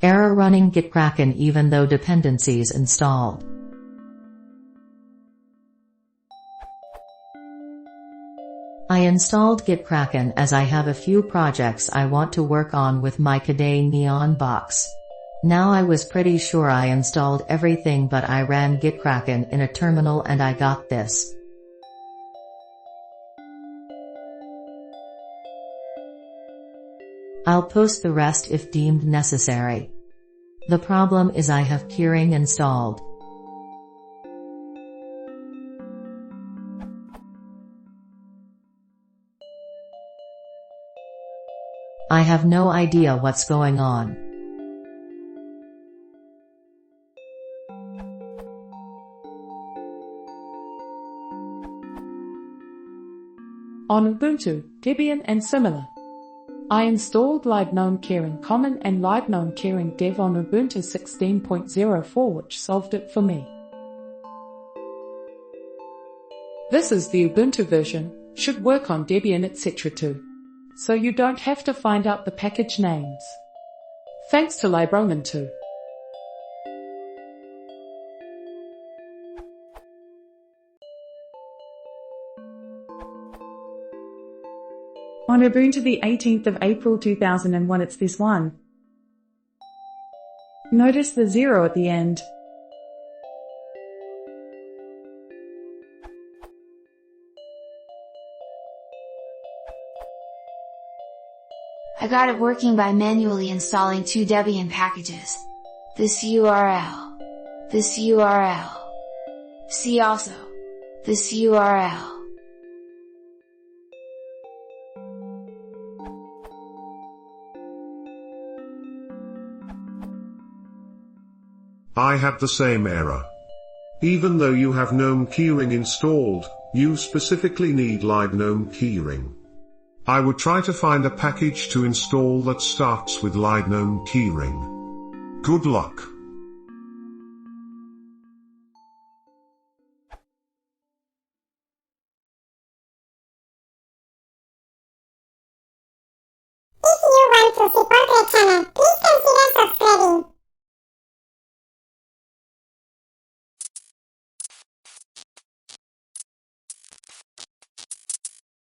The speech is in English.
Error running Gitkraken even though dependencies installed. I installed Gitkraken as I have a few projects I want to work on with my Gitkraken neon box. Now I was pretty sure I installed everything, but I ran Gitkraken in a terminal and I got this. I'll post the rest if deemed necessary. The problem is I have keyring installed. I have no idea what's going on. On Ubuntu, Debian and similar. I installed gnomekeyring Common and gnomekeyring Dev on Ubuntu 16.04, which solved it for me. This is the Ubuntu version, should work on Debian etc. too. So you don't have to find out the package names. Thanks to Libroman too. On Ubuntu the 18th of April 2001, it's this one. Notice the 0 at the end. I got it working by manually installing 2 Debian packages. This URL. This URL. See also. This URL. I had the same error. Even though you have gnomekeyring installed, you specifically need gnomekeyring. I would try to find a package to install that starts with gnomekeyring. Good luck. If you want to support